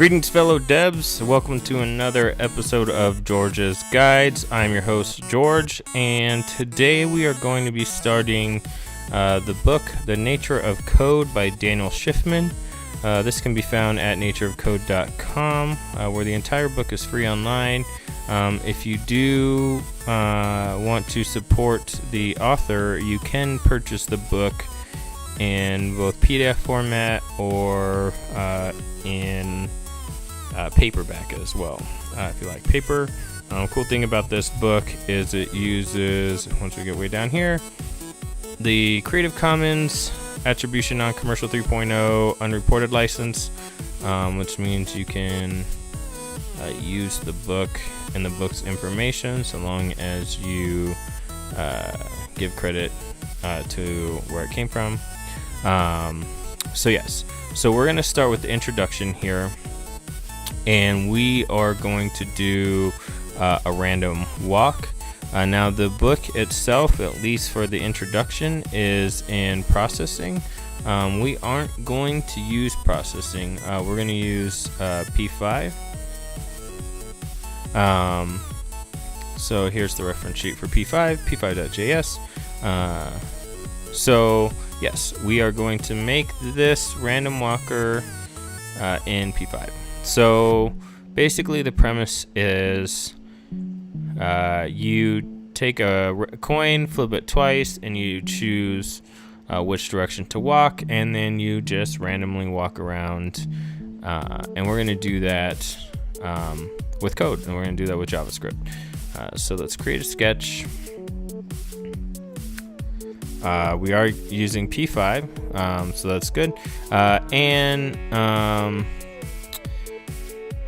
Greetings, fellow devs. Welcome to another episode of George's Guides. I'm your host, George, and today we are going to be starting the book, The Nature of Code by Daniel Schiffman. This can be found at natureofcode.com, where the entire book is free online. If you do want to support the author, you can purchase the book in both PDF format or in paperback as well, if you like paper. Cool thing about this book is it uses, once we get way down here, the Creative Commons Attribution Non-Commercial 3.0 unreported license, which means you can use the book and the book's information so long as you give credit to where it came from. So we're going to start with the introduction here, and we are going to do a random walk. Now the book itself, at least for the introduction, is in processing. We aren't going to use processing. We're going to use p5. So here's the reference sheet for p5, p5.js. So yes, we are going to make this random walker in p5. So basically the premise is you take a coin, flip it twice, and you choose which direction to walk, and then you just randomly walk around. And we're going to do that with code, and we're going to do that with JavaScript. So let's create a sketch. We are using p5, so that's good.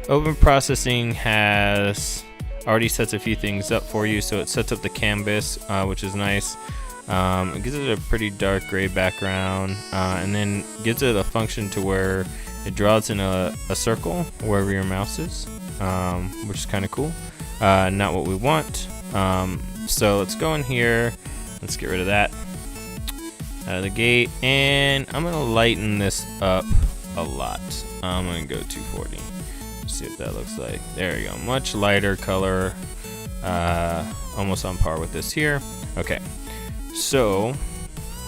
Open Processing has already sets a few things up for you. So it sets up the canvas, which is nice. It gives it a pretty dark gray background, and then gives it a function to where it draws in a circle wherever your mouse is, which is kind of cool. Not what we want. So let's go in here. Let's get rid of that out of the gate, and I'm gonna lighten this up a lot. I'm gonna go 240. See what that looks like. There you go, much lighter color, almost on par with this here. Okay, so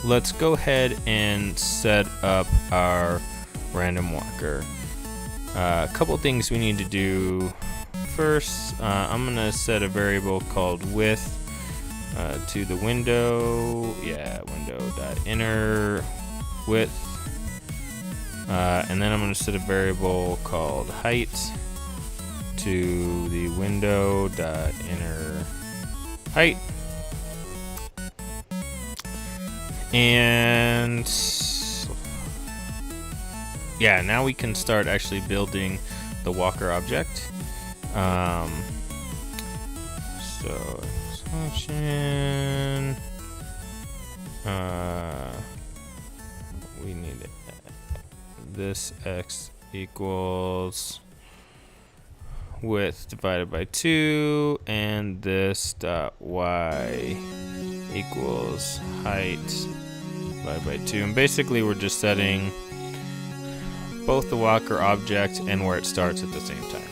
let's go ahead and set up our random walker. A couple things we need to do. First, I'm gonna set a variable called width to the window, window.inner width, and then I'm going to set a variable called height to the window.inner height. And yeah, now we can start actually building the walker object. So function, we need this x equals width divided by 2, and this dot y equals height divided by 2. And basically we're just setting both the walker object and where it starts at the same time.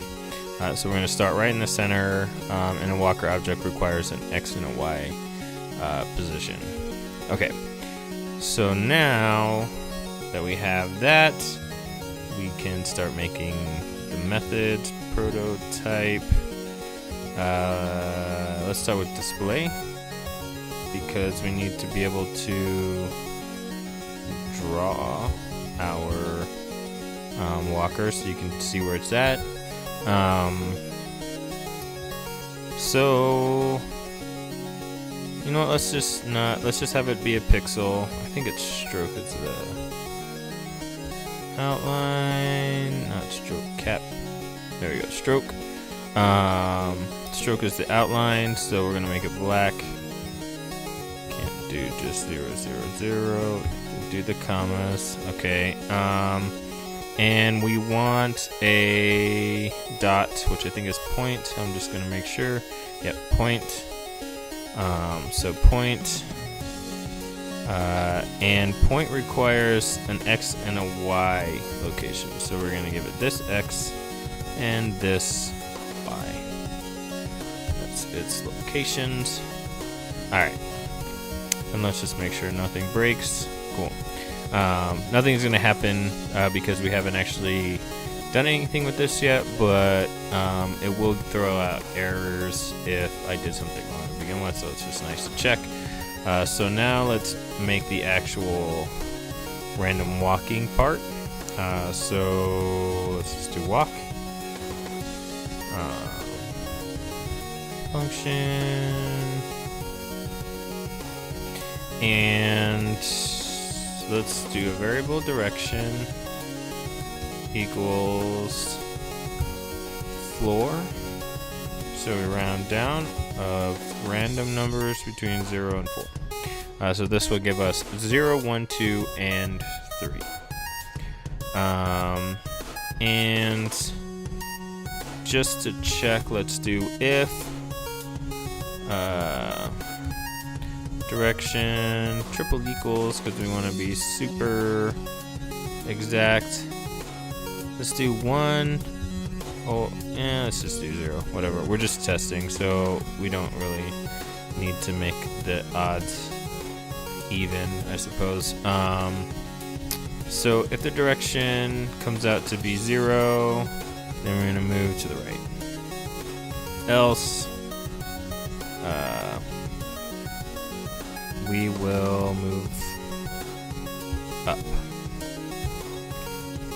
So we're going to start right in the center, and a walker object requires an x and a y position. Okay, so now that we have that, we can start making the methods. Prototype. Let's start with display, because we need to be able to draw our walker so you can see where it's at. So you know what, let's just have it be a pixel. I think it's stroke is the outline, not stroke cap. There we go, stroke. Stroke is the outline, so we're gonna make it black. Can't do just 0, 0, 0. Do the commas. Okay. And we want a dot, which I think is point. I'm just gonna make sure. Yep, point. So point. And point requires an X and a Y location. So we're gonna give it this X and this y. That's its locations. Alright, and let's just make sure nothing breaks. Cool. Nothing's going to happen because we haven't actually done anything with this yet, but it will throw out errors if I did something wrong to begin with, so it's just nice to check. So now let's make the actual random walking part. So let's just do walk. Function. And let's do a variable direction equals floor. So we round down of random numbers between 0 and 4. So this will give us 0, 1, 2, and 3. And just to check, let's do if direction triple equals, because we want to be super exact. Let's do 1. Oh, yeah, let's just do 0. Whatever. We're just testing, so we don't really need to make the odds even, I suppose. So if the direction comes out to be 0, then we're going to move to the right. Else, we will move up.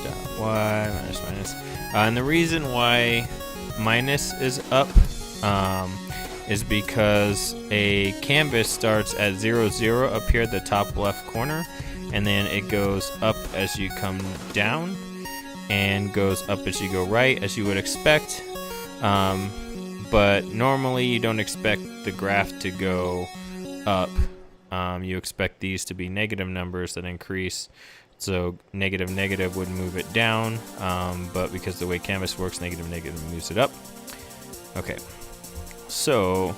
Dot y minus minus. And the reason why minus is up is because a canvas starts at 0, 0 up here at the top left corner, and then it goes up as you come down and goes up as you go right, as you would expect. But normally you don't expect the graph to go up. You expect these to be negative numbers that increase. So negative negative would move it down, but because the way canvas works, negative negative moves it up. Okay, so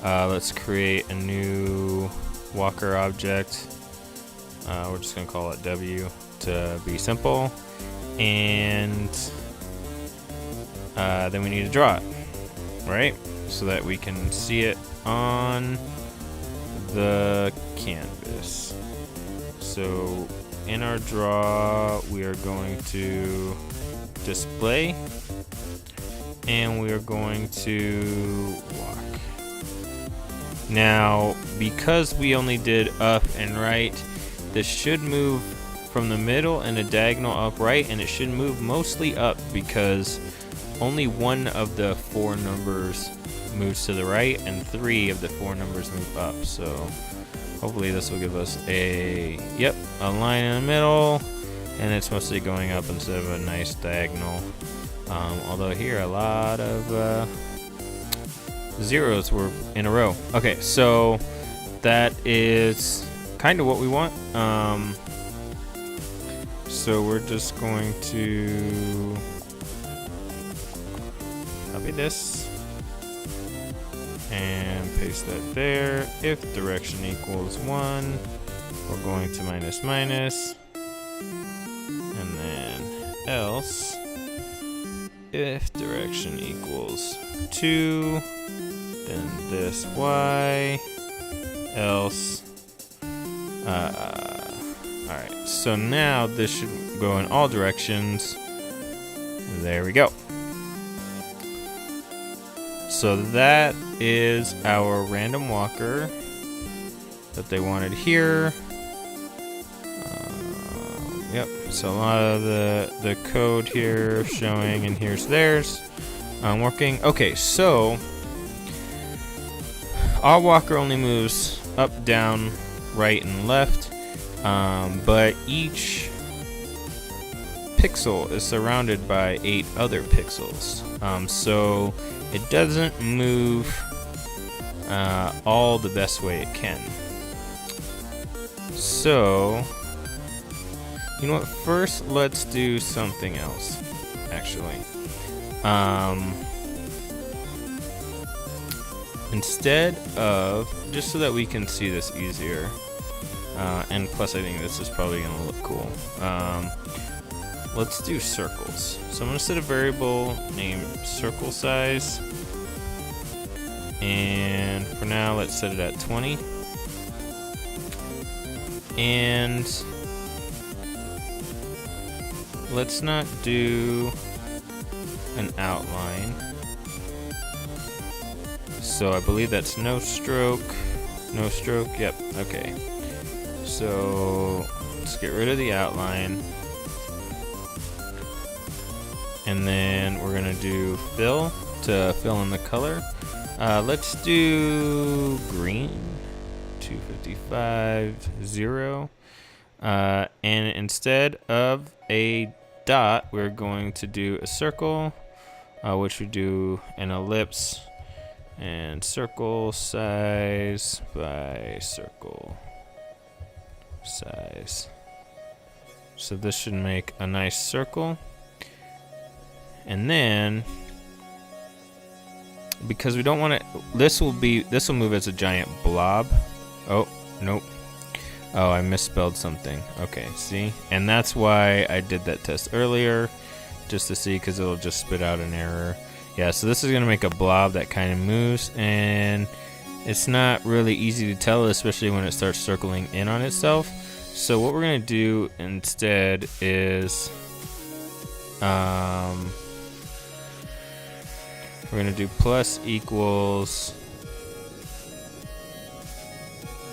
let's create a new walker object. We're just gonna call it W to be simple, and then we need to draw it, right? So that we can see it on the canvas. So in our draw, we are going to display, and we are going to walk. Now, because we only did up and right, this should move from the middle and a diagonal up right, and it should move mostly up because only one of the 4 numbers moves to the right and 3 of the 4 numbers move up. So hopefully this will give us a line in the middle, and it's mostly going up instead of a nice diagonal. Although here a lot of zeros were in a row. Okay, so that is kind of what we want. So we're just going to copy this and paste that there. If direction equals 1, we're going to minus minus, and then else if direction equals 2, then this y, else alright, so now this should go in all directions. There we go. So that is our random walker that they wanted here. Yep, so a lot of the code here showing, and here's theirs working. Okay, so our walker only moves up, down, right, and left, but each pixel is surrounded by 8 other pixels. So it doesn't move all the best way it can. So, you know what? First, let's do something else, actually. Instead of, just so that we can see this easier, and plus I think this is probably going to look cool, let's do circles. So I'm going to set a variable named circle size. And for now, let's set it at 20. And let's not do an outline. So I believe that's no stroke. No stroke, yep, okay. So let's get rid of the outline. And then we're gonna do fill to fill in the color. Let's do green, 255, 0. And instead of a dot, we're going to do a circle, which we do an ellipse, and circle size by circle size. So this should make a nice circle. And then, because we don't want it, this will move as a giant blob. Oh, nope. Oh, I misspelled something. Okay, see? And that's why I did that test earlier, just to see, because it'll just spit out an error. Yeah, so this is going to make a blob that kind of moves, and it's not really easy to tell, especially when it starts circling in on itself. So what we're going to do instead is we're going to do plus equals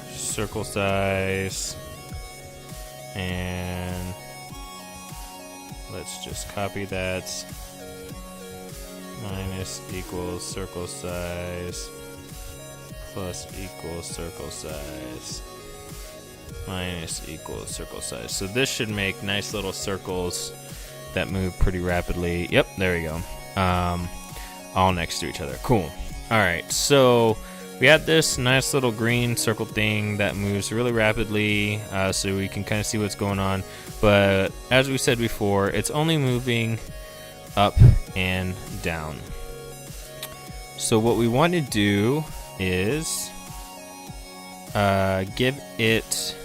circle size, and let's just copy that. Minus equals circle size plus equals circle size minus equals circle size. So this should make nice little circles that move pretty rapidly. Yep, there we go. All next to each other. Cool. Alright, so we have this nice little green circle thing that moves really rapidly, so we can kind of see what's going on. But as we said before, it's only moving up and down. So what we want to do is give it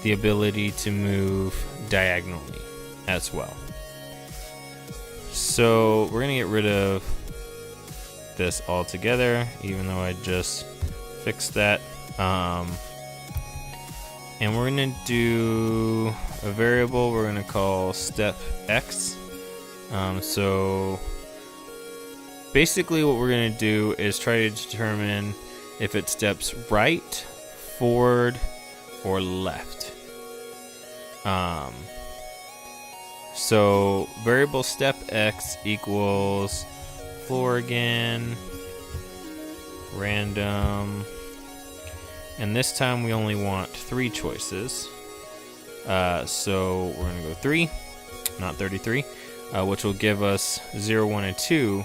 the ability to move diagonally as well. So we're going to get rid of this altogether, even though I just fixed that. And we're going to do a variable we're going to call step x. So basically what we're going to do is try to determine if it steps right, forward, or left. So variable step x equals floor again, random, and this time we only want 3 choices. So we're going to go 3, not 33. Which will give us 0, 1, and 2.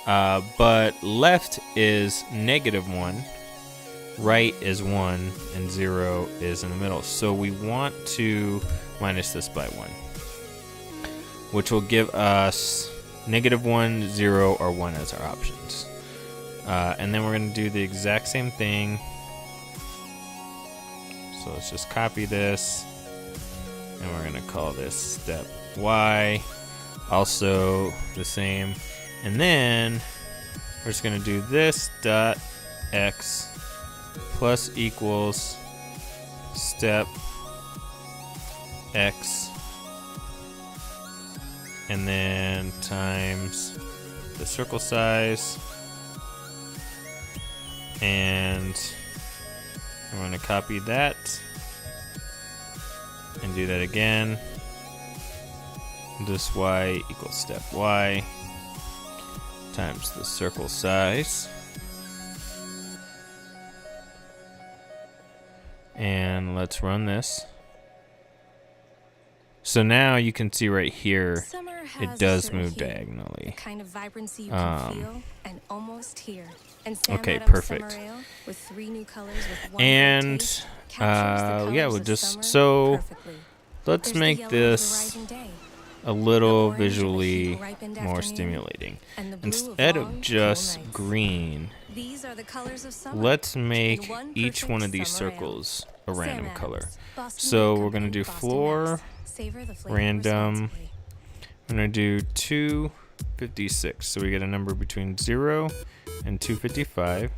But left is -1, right is 1, and 0 is in the middle. So we want to minus this by 1, which will give us -1, 0, or 1 as our options. And then we're going to do the exact same thing. So let's just copy this, and we're going to call this step y. Also the same, and then we're just going to do this dot x plus equals step x, and then times the circle size, and I'm going to copy that and do that again. This y equals step y times the circle size, and let's run this. So now you can see right here it does move diagonally. Kind of vibrancy you can feel and almost hear. Okay, perfect. With 3 new colors with 1 And taste, yeah, we'll just let's make this a little visually more stimulating. Instead of just green, let's make each one of these circles a random color. So we're going to do floor Savor the flavor random. responsibly. I'm going to do 256. So we get a number between 0 and 255.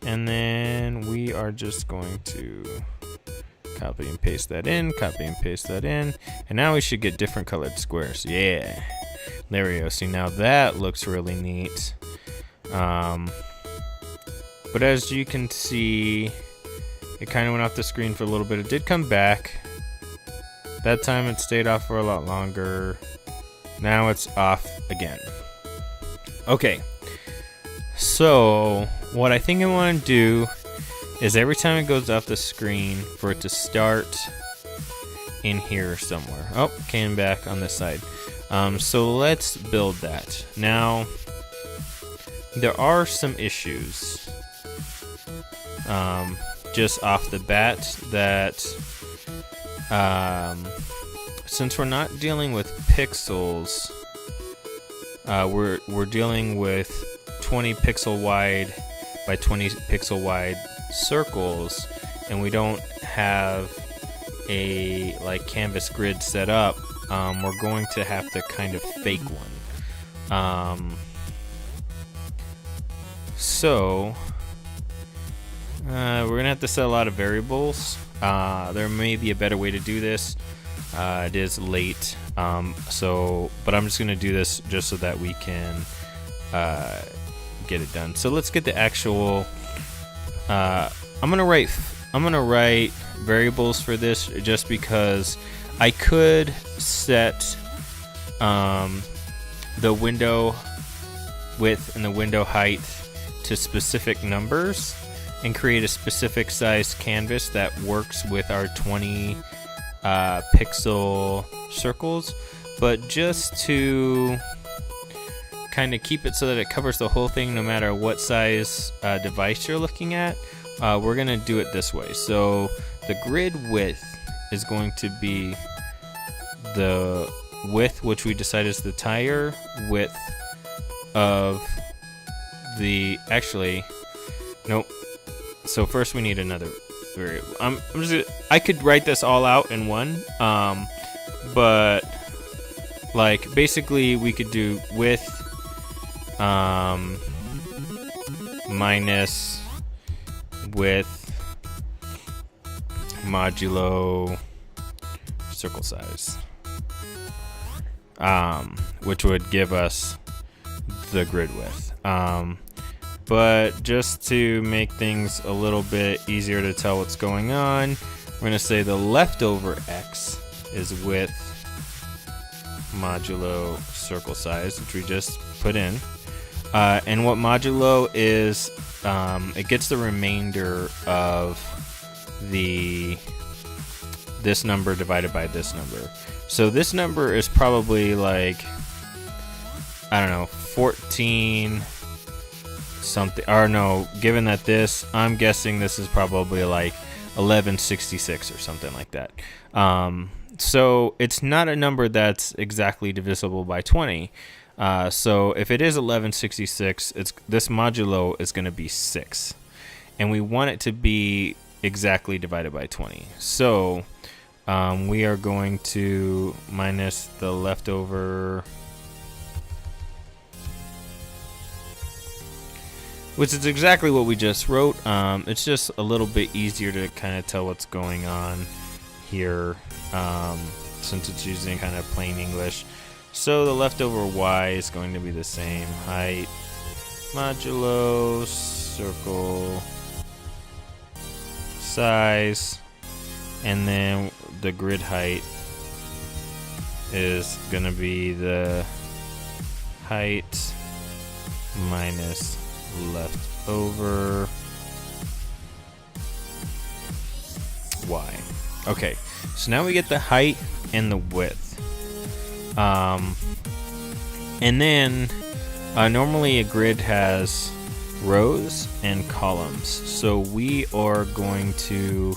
And then we are just going to copy and paste that in, copy and paste that in. And now we should get different colored squares. Yeah. There we go. See, now that looks really neat. But as you can see, it kind of went off the screen for a little bit. It did come back. That time it stayed off for a lot longer. Now it's off again. Okay. So what I think I want to do is every time it goes off the screen for it to start in here somewhere. Oh, came back on this side. So let's build that. Now, there are some issues just off the bat that since we're not dealing with pixels, we're dealing with 20 pixel wide by 20 pixel wide circles, and we don't have a like canvas grid set up. We're going to have to kind of fake one. So we're gonna have to set a lot of variables. There may be a better way to do this. It is late, but I'm just gonna do this just so that we can get it done. So let's get the actual. I'm gonna write variables for this just because I could set the window width and the window height to specific numbers and create a specific size canvas that works with our 20 pixel circles. But just to kind of keep it so that it covers the whole thing no matter what size device you're looking at, we're gonna do it this way. So the grid width is going to be the width which we decide is the tire width of the, actually nope, so first we need another variable. I could write this all out in one, but like basically we could do width minus width modulo circle size, which would give us the grid width. But just to make things a little bit easier to tell what's going on, we're going to say the leftover x is width modulo circle size, which we just put in. And what modulo is, it gets the remainder of this number divided by this number. So this number is probably like, I don't know, 14 something, or no, given that this, I'm guessing this is probably like 1166 or something like that. So it's not a number that's exactly divisible by 20. So if it is 1166, this modulo is going to be 6, and we want it to be exactly divided by 20. So we are going to minus the leftover, which is exactly what we just wrote. It's just a little bit easier to kind of tell what's going on here, since it's using kind of plain English. So the leftover y is going to be the same, height modulo circle size, and then the grid height is going to be the height minus leftover y. Okay, so now we get the height and the width. And then normally a grid has rows and columns, so we are going to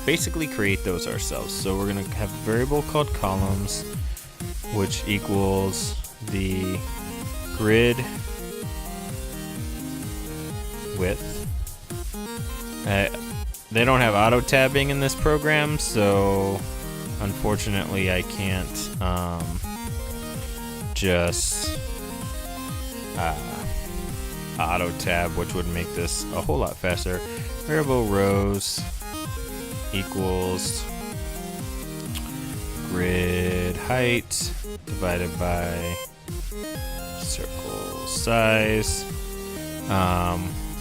basically create those ourselves. So we're going to have a variable called columns, which equals the grid width. They don't have auto tabbing in this program, so unfortunately I can't just auto tab, which would make this a whole lot faster. Variable rows equals grid height divided by circle size.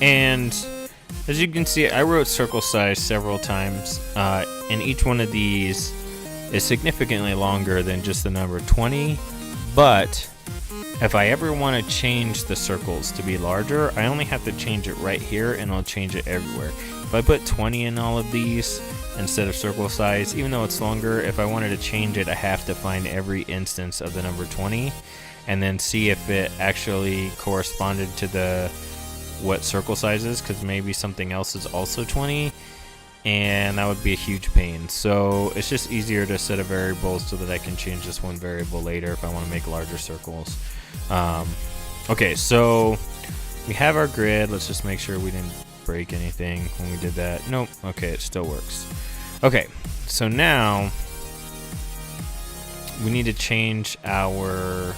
And as you can see, I wrote circle size several times, and each one of these is significantly longer than just the number 20, but if I ever want to change the circles to be larger, I only have to change it right here and I'll change it everywhere. If I put 20 in all of these instead of circle size, even though it's longer, if I wanted to change it, I have to find every instance of the number 20 and then see if it actually corresponded to what circle size is, because maybe something else is also 20, and that would be a huge pain. So it's just easier to set a variable so that I can change this one variable later if I want to make larger circles. Okay, so we have our grid. Let's just make sure we didn't break anything when we did that. Nope. Okay, it still works. Okay, so now we need to change our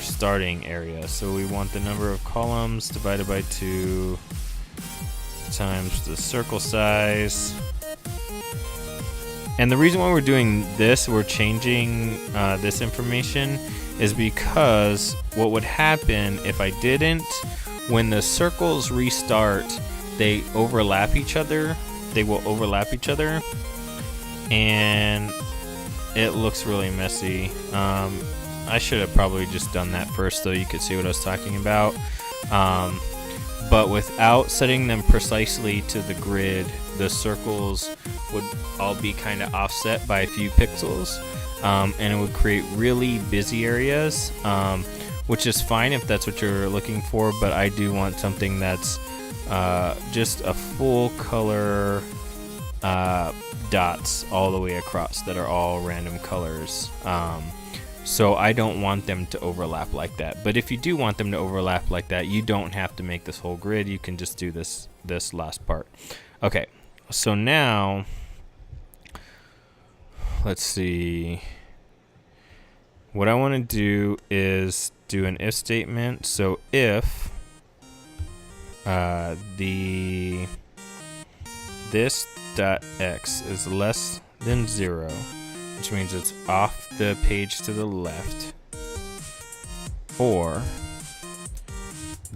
starting area. So we want the number of columns divided by 2 times the circle size. And the reason why we're doing this, we're changing this information, is because what would happen if I didn't, when the circles restart, they overlap each other. They will overlap each other, and it looks really messy. I should have probably just done that first so you could see what I was talking about. But without setting them precisely to the grid, the circles would all be kind of offset by a few pixels, and it would create really busy areas, which is fine if that's what you're looking for, but I do want something that's just a full color dots all the way across that are all random colors. So I don't want them to overlap like that. But if you do want them to overlap like that, you don't have to make this whole grid. You can just do this last part. Okay, so now let's see. What I want to do is do an if statement. So if this dot x is less than 0, which means it's off the page to the left, or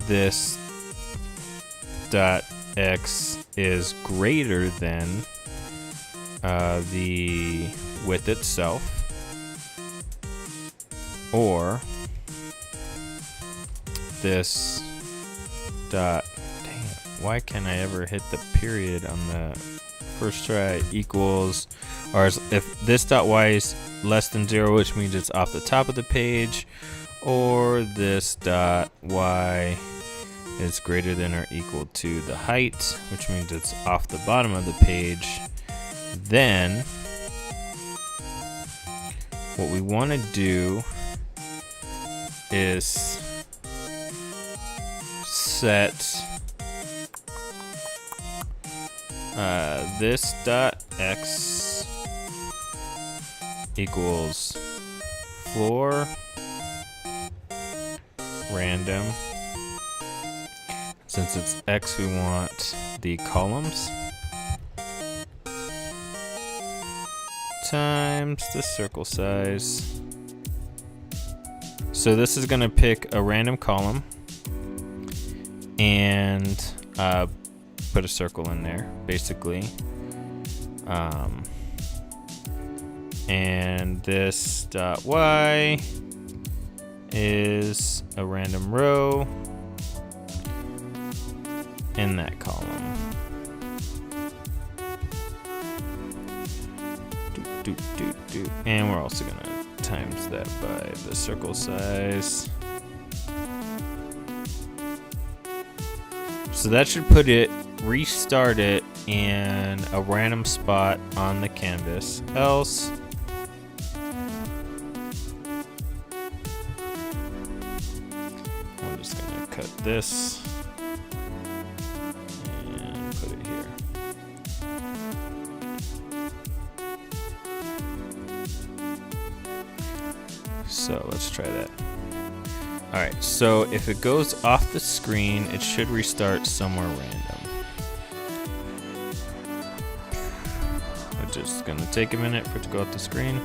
this dot x is greater than the width itself, or this dot, dang it, why can't I ever hit the period on the first try, equals, or if this dot y is less than 0, which means it's off the top of the page, or this dot y is greater than or equal to the height, which means it's off the bottom of the page, then what we want to do is set this dot x equals floor random. Since it's x, we want the columns times the circle size. So this is going to pick a random column and put a circle in there, basically. And this dot y is a random row in that column. And we're also going to times that by the circle size. So that should put it, restart it in a random spot on the canvas. Else, I'm just going to cut this and put it So let's try that. Alright, so if it goes off the screen, it should restart somewhere random. It's just gonna take a minute for it to go off the screen.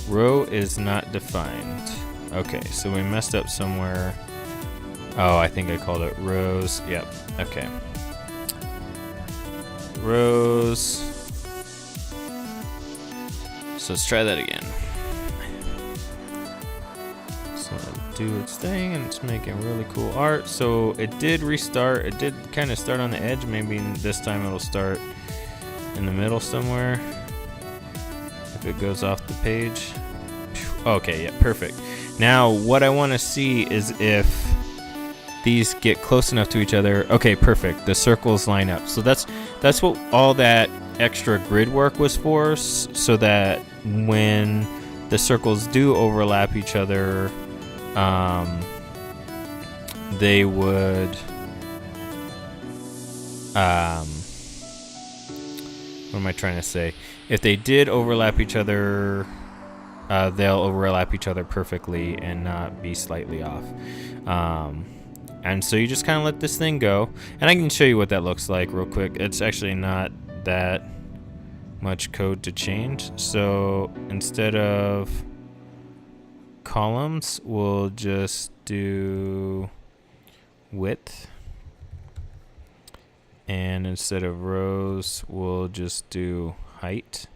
Row is not defined. Okay, so we messed up somewhere. Oh, I think I called it rows. Yep, okay. Rows. So let's try that again. So do its thing, and it's making really cool art. So it did restart. It did kind of start on the edge. Maybe this time it'll start in the middle somewhere. If it goes off the page. Okay, yeah, perfect. Now what I want to see is if these get close enough to each other. Okay, perfect. The circles line up. So that's what all that extra grid work was for, so that when the circles do overlap each other, they would what am I trying to say? If they did overlap each other, they'll overlap each other perfectly and not be slightly off. And so you just kind of let this thing go, and I can show you what that looks like real quick. It's actually not that much code to change. So instead of columns, we'll just do width, and instead of rows, we'll just do height.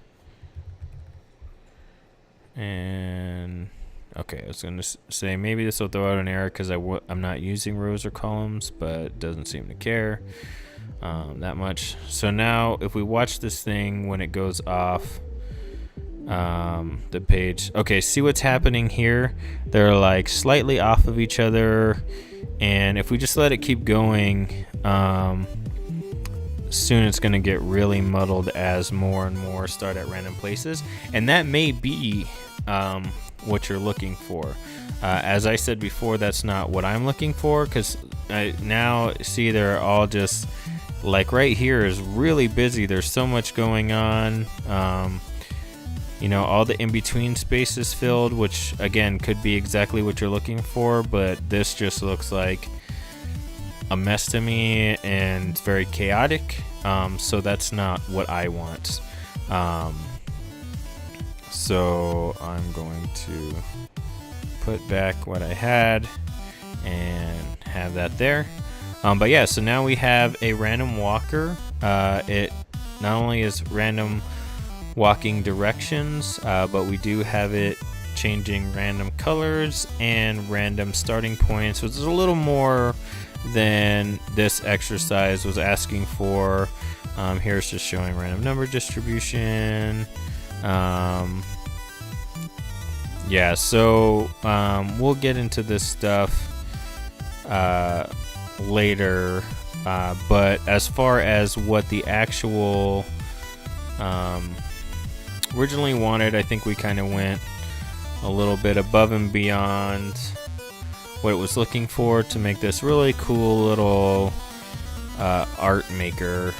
And okay, I was going to say maybe this will throw out an error because I'm not using rows or columns, but it doesn't seem to care that much. So now if we watch this thing when it goes off the page, okay, see what's happening here? They're like slightly off of each other, and if we just let it keep going, soon it's going to get really muddled as more and more start at random places, and that may be what you're looking for. As I said before, that's not what I'm looking for, because now see they're all just like right here is really busy. There's so much going on. You know, all the in-between space is filled, which again could be exactly what you're looking for, but this just looks like a mess to me and it's very chaotic. So that's not what I want. So I'm going to put back what I had and have that there. But yeah, so now we have a random walker. It not only is random walking directions, but we do have it changing random colors and random starting points, which is a little more than this exercise was asking for. Here's just showing random number distribution. Yeah, so we'll get into this stuff later, but as far as what the actual originally wanted, I think we kind of went a little bit above and beyond what it was looking for to make this really cool little art maker,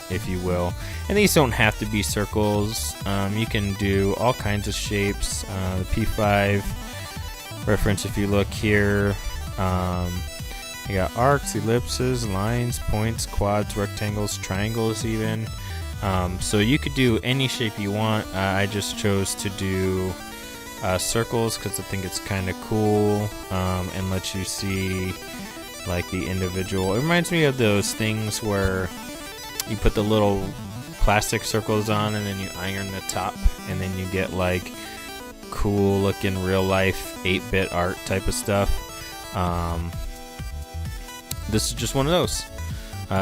if you will. And these don't have to be circles. You can do all kinds of shapes. The P5 reference, if you look here, you got arcs, ellipses, lines, points, quads, rectangles, triangles even. So you could do any shape you want. I just chose to do circles because I think it's kind of cool, and lets you see like the individual. It reminds me of those things where you put the little plastic circles on and then you iron the top, and then you get like cool looking real life 8-bit art type of stuff. This is just one of those.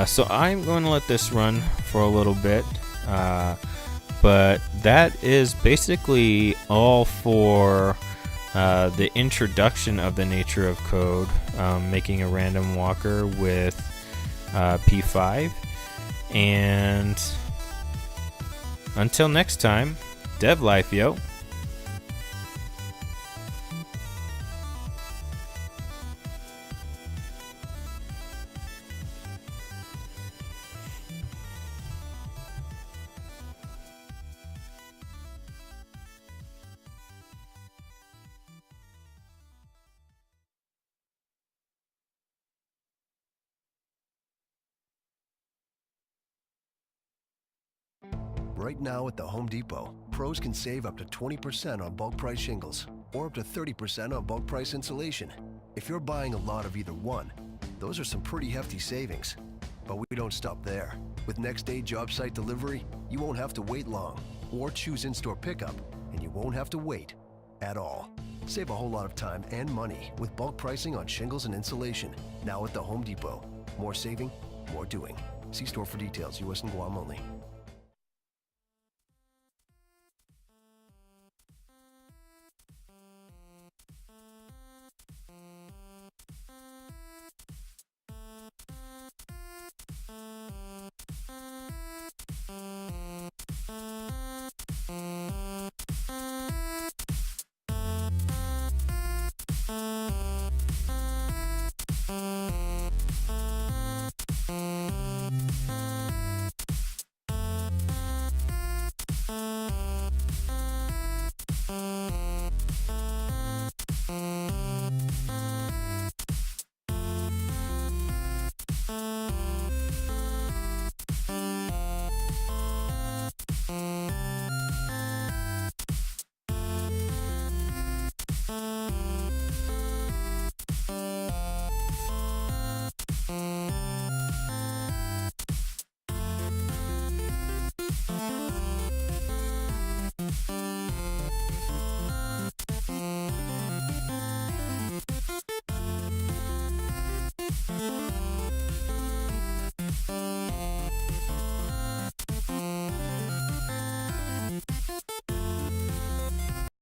So I'm going to let this run for a little bit, but that is basically all for the introduction of the nature of code, making a random walker with P5. And until next time, dev life, yo. Right now at the Home Depot, pros can save up to 20% on bulk price shingles or up to 30% on bulk price insulation. If you're buying a lot of either one, those are some pretty hefty savings. But we don't stop there. With next day job site delivery, you won't have to wait long or choose in-store pickup, and you won't have to wait at all. Save a whole lot of time and money with bulk pricing on shingles and insulation. Now at the Home Depot. More saving, more doing. See store for details, U.S. and Guam only.